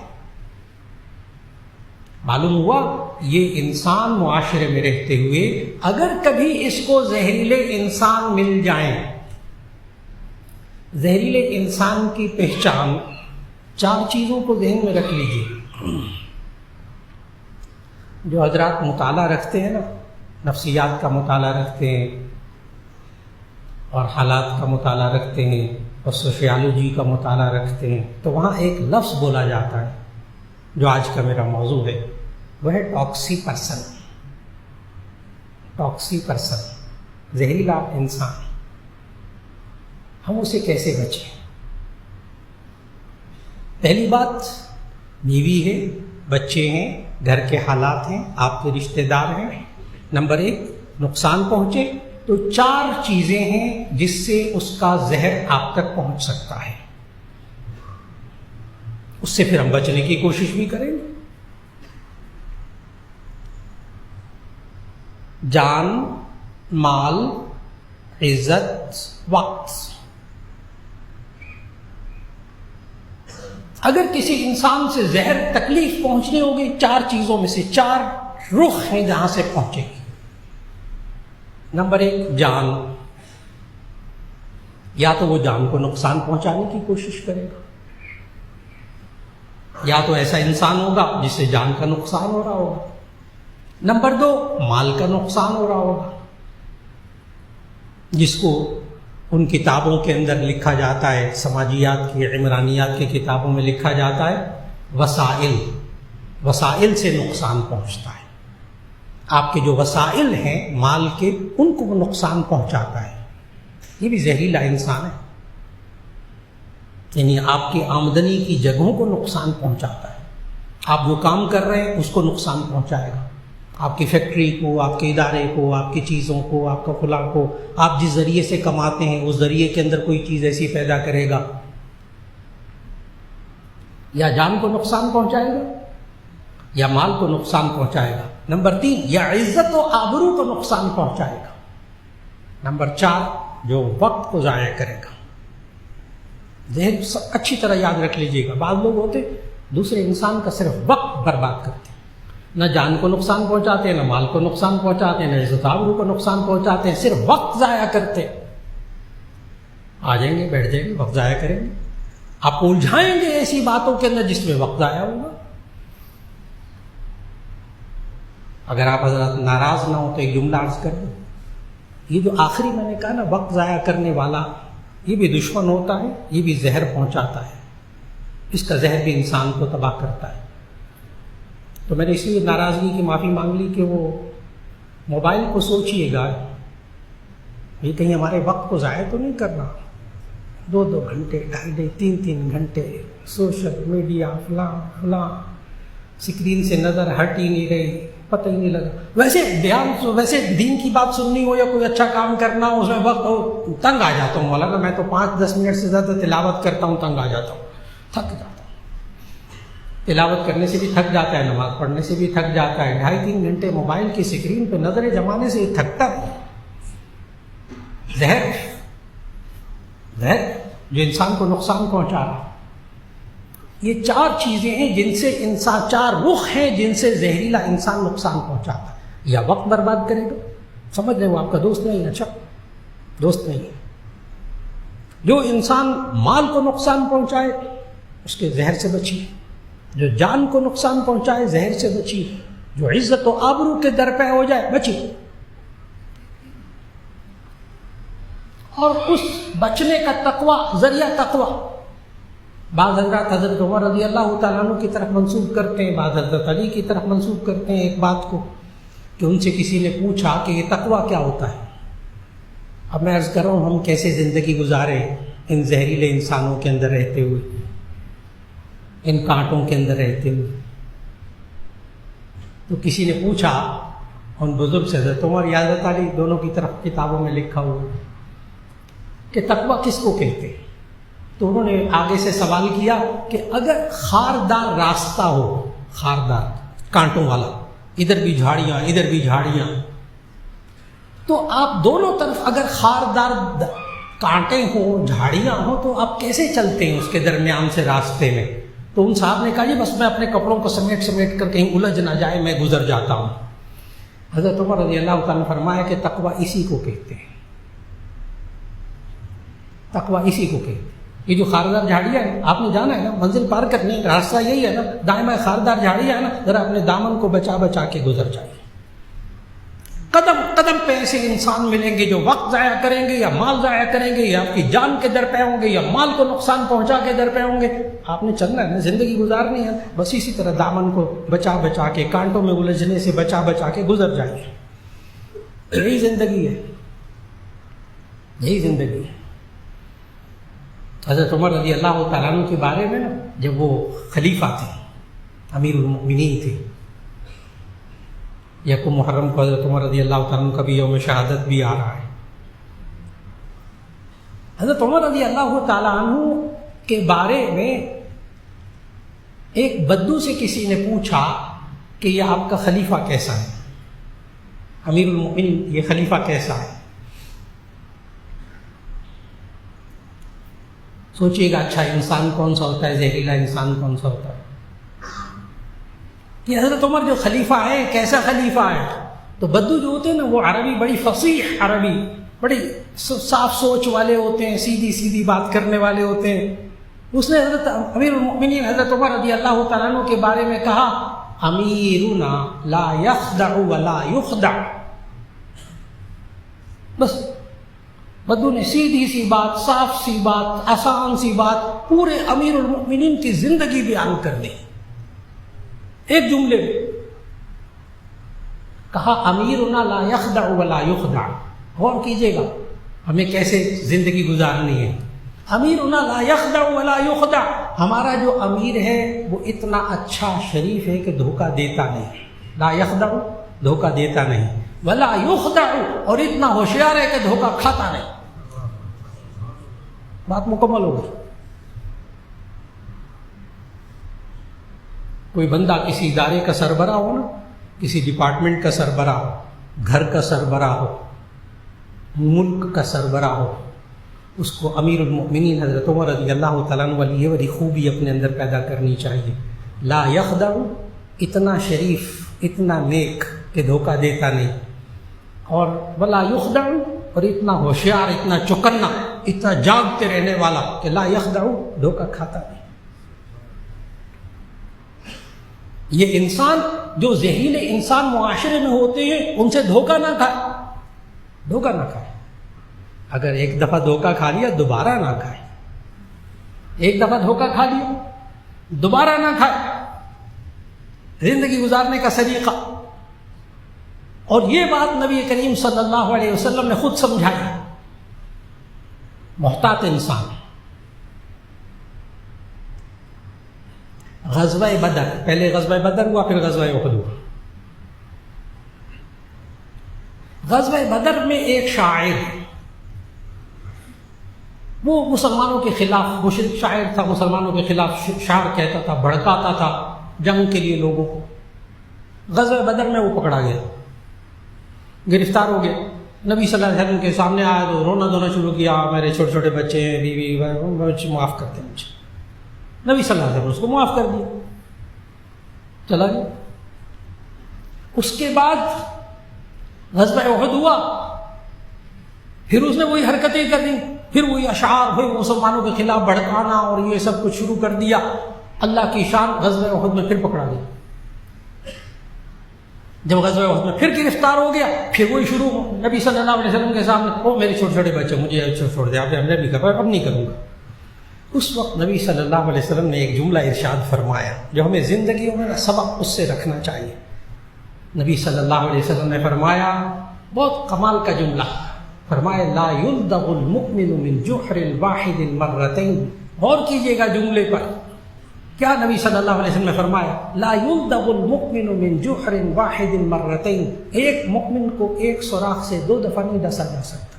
معلوم ہوا یہ انسان معاشرے میں رہتے ہوئے اگر کبھی اس کو زہریلے انسان مل جائیں، زہریلے انسان کی پہچان 4 چیزوں کو ذہن میں رکھ لیجیے۔ جو حضرات مطالعہ رکھتے ہیں نا، نفسیات کا مطالعہ رکھتے ہیں اور حالات کا مطالعہ رکھتے ہیں اور سوشیالوجی کا مطالعہ رکھتے ہیں، تو وہاں ایک لفظ بولا جاتا ہے جو آج کا میرا موضوع ہے، وہ ہے ٹاکسی پرسن۔ ٹاکسی پرسن، زہریلا انسان، ہم اسے کیسے بچیں؟ پہلی بات، بیوی ہے، بچے ہیں، گھر کے حالات ہیں، آپ کے رشتہ دار ہیں۔ نمبر 1، نقصان پہنچے تو 4 چیزیں ہیں جس سے اس کا زہر آپ تک پہنچ سکتا ہے، اس سے پھر ہم بچنے کی کوشش بھی کریں گے۔ جان، مال، عزت، وقت۔ اگر کسی انسان سے زہر تکلیف پہنچنی ہوگی، 4 چیزوں میں سے 4 رخ ہیں جہاں سے پہنچے گی۔ نمبر 1، جان، یا تو وہ جان کو نقصان پہنچانے کی کوشش کرے گا، یا تو ایسا انسان ہوگا جس سے جان کا نقصان ہو رہا ہوگا۔ نمبر 2، مال کا نقصان ہو رہا ہوگا، جس کو ان کتابوں کے اندر لکھا جاتا ہے، سماجیات کی، عمرانیات کی کتابوں میں لکھا جاتا ہے وسائل، وسائل سے نقصان پہنچتا ہے۔ آپ کے جو وسائل ہیں مال کے، ان کو وہ نقصان پہنچاتا ہے، یہ بھی زہریلا انسان ہے، یعنی آپ کی آمدنی کی جگہوں کو نقصان پہنچاتا ہے۔ آپ جو کام کر رہے ہیں اس کو نقصان پہنچائے گا، آپ کی فیکٹری کو، آپ کے ادارے کو، آپ کی چیزوں کو، آپ کا فلاں کو، آپ جس ذریعے سے کماتے ہیں اس ذریعے کے اندر کوئی چیز ایسی پیدا کرے گا، یا جان کو نقصان پہنچائے گا یا مال کو نقصان پہنچائے گا۔ نمبر 3، یا عزت و آبرو کو نقصان پہنچائے گا۔ نمبر 4، جو وقت کو ضائع کرے گا۔ ذہن اچھی طرح یاد رکھ لیجیے گا، بعض لوگ ہوتے دوسرے انسان کا صرف وقت برباد کرتے، نہ جان کو نقصان پہنچاتے ہیں، نہ مال کو نقصان پہنچاتے ہیں، نہ عزت آبرو کو نقصان پہنچاتے ہیں، صرف وقت ضائع کرتے۔ آ جائیں گے، بیٹھ جائیں گے، وقت ضائع کریں گے، آپ کو الجھائیں گے ایسی باتوں کے اندر جس میں وقت ضائع ہوگا۔ اگر آپ حضرات ناراض نہ ہو تو ایک جملہ عرض کر دوں، یہ جو آخری میں نے کہا نا وقت ضائع کرنے والا، یہ بھی دشمن ہوتا ہے، یہ بھی زہر پہنچاتا ہے، اس کا زہر بھی انسان کو تباہ کرتا ہے۔ تو میں نے اس لیے ناراضگی کی معافی مانگ لی کہ وہ موبائل کو سوچئے گا، یہ کہیں ہمارے وقت کو ضائع تو نہیں کرنا، 2 گھنٹے، 2.5، 3 گھنٹے سوشل میڈیا، فلاں اسکرین سے نظر ہٹ ہی نہیں رہی، پتہ ہی نہیں لگا۔ ویسے دین کی بات سننی ہو یا کوئی اچھا کام کرنا ہو، اس میں وقت ہو، تنگ آ جاتا ہوں مولانا، میں تو 5-10 منٹ سے زیادہ تلاوت کرتا ہوں، تنگ آ جاتا ہوں، تھک جاتا ہے، تلاوت کرنے سے بھی تھک جاتا ہے، نماز پڑھنے سے بھی تھک جاتا ہے، 2.5-3 گھنٹے موبائل کی اسکرین پہ نظریں جمانے سے تھکتا ہے۔ زہر جو انسان کو نقصان پہنچا رہا ہے۔ یہ 4 چیزیں ہیں جن سے انسان، 4 رخ ہیں جن سے زہریلا انسان نقصان پہنچاتا ہے۔ یا وقت برباد کرے گا، سمجھ لیں وہ آپ کا دوست نہیں، اچھا دوست نہیں ہے۔ جو انسان مال کو نقصان پہنچائے اس کے زہر سے بچیے، جو جان کو نقصان پہنچائے زہر سے بچیے، جو عزت و آبرو کے در پہ ہو جائے بچیے۔ اور اس بچنے کا تقوی، ذریعہ تقوی، بعض حضرات حضرت عمر رضی اللہ تعالیٰ عنہ کی طرف منسوب کرتے ہیں، بعض حضرت علی کی طرف منسوب کرتے ہیں ایک بات کو، کہ ان سے کسی نے پوچھا کہ یہ تقوی کیا ہوتا ہے؟ اب میں عرض کر رہا ہوں ہم کیسے زندگی گزاریں ان زہریلے انسانوں کے اندر رہتے ہوئے، ان کانٹوں کے اندر رہتے ہوئے۔ تو کسی نے پوچھا ان بزرگ سے، حضرت عمر یا حضرت علی، دونوں کی طرف کتابوں میں لکھا ہوا کہ تقوی کس کو کہتے ہیں؟ تو انہوں نے آگے سے سوال کیا کہ اگر خاردار راستہ ہو، خاردار کانٹوں والا، ادھر بھی جھاڑیاں ادھر بھی جھاڑیاں، تو آپ دونوں طرف اگر خاردار کانٹے ہوں، جھاڑیاں ہوں، تو آپ کیسے چلتے ہیں اس کے درمیان سے راستے میں؟ تو ان صاحب نے کہا جی بس میں اپنے کپڑوں کو سمیٹ کر کہیں الجھ نہ جائے میں گزر جاتا ہوں۔ حضرت عمر رضی اللہ تعالیٰ نے فرمایا کہ تقوی اسی کو کہتے ہیں، تقوی اسی کو کہتے ہیں۔ یہ جو خاردار جھاڑیاں ہیں، آپ نے جانا ہے نا، منزل پار کرنی ہے، راستہ یہی ہے نا، دائیں بائیں خاردار جھاڑیاں ہے نا، ذرا اپنے دامن کو بچا کے گزر جائیے۔ قدم قدم پہ ایسے انسان ملیں گے جو وقت ضائع کریں گے یا مال ضائع کریں گے، یا آپ کی جان کے در پہ ہوں گے یا مال کو نقصان پہنچا کے در پہ ہوں گے۔ آپ نے چلنا ہے نا، زندگی گزارنی ہے، بس اسی طرح دامن کو بچا کے، کانٹوں میں الجھنے سے بچا کے گزر جائیے۔ یہی زندگی ہے، یہی زندگی ہے۔ حضرت عمر رضی اللہ تعالیٰ عنہ کے بارے میں نا، جب وہ خلیفہ تھے، امیر المؤمنین تھے، یکم محرم کو حضرت عمر رضی اللہ تعالیٰ عنہ کا بھی یوم شہادت بھی آ رہا ہے۔ حضرت عمر رضی اللہ تعالیٰ عنہ کے بارے میں ایک بدو سے کسی نے پوچھا کہ یہ آپ کا خلیفہ کیسا ہے، امیر المؤمنین یہ خلیفہ کیسا ہے؟ سوچئے گا اچھا انسان کون سا ہوتا ہے، زہریلا انسان کون سا ہوتا ہے؟ یہ حضرت عمر جو خلیفہ ہے کیسا خلیفہ ہے؟ تو بدو جو ہوتے ہیں نا، وہ عربی بڑی فصیح عربی، بڑی صاف سوچ والے ہوتے ہیں، سیدھی بات کرنے والے ہوتے ہیں۔ اس نے حضرت امیر المؤمنین حضرت عمر رضی اللہ تعالیٰ عنہ کے بارے میں کہا، امیرنا لا یخدع ولا یخدع۔ بس بدو نے سیدھی سی بات، صاف سی بات، آسان سی بات پورے امیر المؤمنین کی زندگی بیان کر دی ایک جملے میں۔ کہا امیرنا لا یخدع ولا یخدع۔ غور کیجئے گا ہمیں کیسے زندگی گزارنی ہے۔ امیرنا لا یخدع ولا یخدع، ہمارا جو امیر ہے وہ اتنا اچھا شریف ہے کہ دھوکہ دیتا نہیں، لا یخدع دھوکہ دیتا نہیں، ولا یخدع اور اتنا ہوشیار ہے کہ دھوکہ کھاتا نہیں۔ بات مکمل ہو گئی۔ کوئی بندہ کسی ادارے کا سربراہ ہو نا، کسی ڈپارٹمنٹ کا سربراہ ہو، گھر کا سربراہ ہو، ملک کا سربراہ ہو، اس کو امیر المؤمنین حضرت عمر رضی اللہ تعالیٰ عنہ والی یہ والی خوبی اپنے اندر پیدا کرنی چاہیے، لا یخدع، اتنا شریف، اتنا نیک کہ دھوکہ دیتا نہیں، اور ولا یخدع، اور اتنا ہوشیار، اتنا چوکنا، اتنا جاگتے رہنے والا کہ لا یخدع دھوکہ کھاتا نہیں۔ یہ انسان جو زہریلے انسان معاشرے میں ہوتے ہیں ان سے دھوکہ نہ کھائے، دھوکہ نہ کھائے۔ اگر ایک دفعہ دھوکہ کھا لیا دوبارہ نہ کھائے، ایک دفعہ دھوکہ کھا لیا دوبارہ نہ کھائے۔ زندگی گزارنے کا سلیقہ، اور یہ بات نبی کریم صلی اللہ علیہ وسلم نے خود سمجھائی۔ محتاط انسان، غزوہ بدر، پہلے غزوہ بدر ہوا پھر غزوہ احد ہوا۔ غزوہ بدر میں ایک شاعر وہ مسلمانوں کے خلاف مشرک شاعر تھا، مسلمانوں کے خلاف شعر کہتا تھا، بھڑکاتا تھا جنگ کے لیے لوگوں کو۔ غزوہ بدر میں وہ پکڑا گیا، گرفتار ہو گیا، نبی صلی اللہ علیہ وسلم کے سامنے آیا تو رونا دھونا شروع کیا، میرے چھوٹے چھوٹے بچے ہیں، بیوی، معاف کرتے ہیں مجھے۔ نبی صلی اللہ علیہ وسلم نے اس کو معاف کر دیا، چلا گیا۔ اس کے بعد غزوہ احد ہوا، پھر اس نے وہی حرکتیں کر دی، پھر وہی اشعار ہوئی، مسلمانوں کے خلاف بھڑکانا اور یہ سب کچھ شروع کر دیا۔ اللہ کی شان، غزوہ احد میں پھر پکڑا گیا۔ جب غزوہ احد میں پھر گرفتار ہو گیا، پھر وہی شروع، نبی صلی اللہ علیہ وسلم کے سامنے، او میرے چھوٹے چھوٹے بچے، مجھے چھوڑ دے، آپ نے نہیں کر پایا، اب نہیں کروں گا۔ اس وقت نبی صلی اللہ علیہ وسلم نے ایک جملہ ارشاد فرمایا جو ہمیں زندگیوں میں سبق اس سے رکھنا چاہیے۔ نبی صلی اللہ علیہ وسلم نے فرمایا، بہت کمال کا جملہ، فرمایا لا یلدغ المؤمن من جحر واحد مرتين۔ غور کیجیے گا جملے پر، کیا نبی صلی اللہ علیہ وسلم نے فرمایا؟ لا یلدغ المؤمن من جحر واحد مرتين، ایک مؤمن کو ایک سوراخ سے 2 دفعہ نہیں ڈسا جا سکتا۔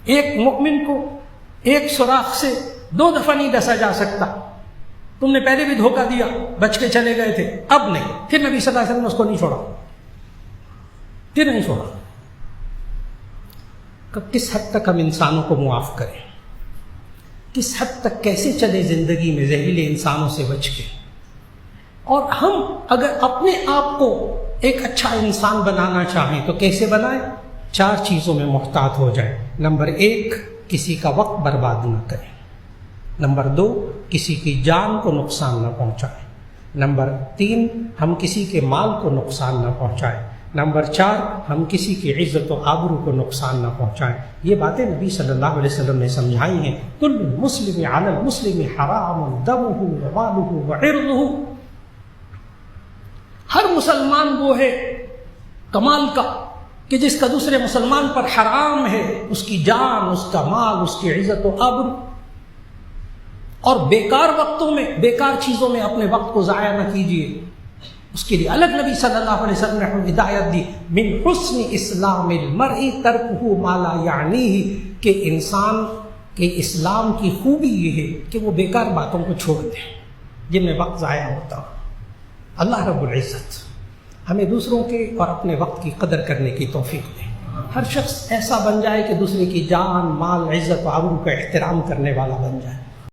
ایک مؤمن کو ایک سوراخ سے 2 دفعہ نہیں ڈسا جا سکتا۔ تم نے پہلے بھی دھوکہ دیا، بچ کے چلے گئے تھے، اب نہیں۔ پھر نبی صلی اللہ علیہ وسلم نے اس کو نہیں چھوڑا، پھر نہیں چھوڑا۔ کس حد تک ہم انسانوں کو معاف کریں، کس حد تک کیسے چلے زندگی میں زہریلے انسانوں سے بچ کے، اور ہم اگر اپنے آپ کو ایک اچھا انسان بنانا چاہیں تو کیسے بنائیں؟ 4 چیزوں میں محتاط ہو جائیں۔ نمبر 1، کسی کا وقت برباد نہ کریں۔ نمبر 2، کسی کی جان کو نقصان نہ پہنچائیں۔ نمبر 3، ہم کسی کے مال کو نقصان نہ پہنچائیں۔ نمبر 4، ہم کسی کی عزت و آبرو کو نقصان نہ پہنچائیں۔ یہ باتیں نبی صلی اللہ علیہ وسلم نے سمجھائی ہیں۔ کل المسلم علی المسلم حرام دمہ ومالہ وعرضہ۔ ہر مسلمان وہ ہے کمال کا کہ جس کا دوسرے مسلمان پر حرام ہے، اس کی جان، اس کا مال، اس کی عزت و آبرو۔ اور بیکار وقتوں میں، بیکار چیزوں میں اپنے وقت کو ضائع نہ کیجیے۔ اس کے لیے الگ نبی صلی اللہ علیہ وسلم نے ہدایت دی، من حسن اسلام المرء ترکہ ما لا یعنیہ، کہ انسان کے اسلام کی خوبی یہ ہے کہ وہ بیکار باتوں کو چھوڑ دے جن میں وقت ضائع ہوتا ہو۔ اللہ رب العزت ہمیں دوسروں کے اور اپنے وقت کی قدر کرنے کی توفیق دے۔ ہر شخص ایسا بن جائے کہ دوسرے کی جان، مال، عزت و آبرو کا احترام کرنے والا بن جائے۔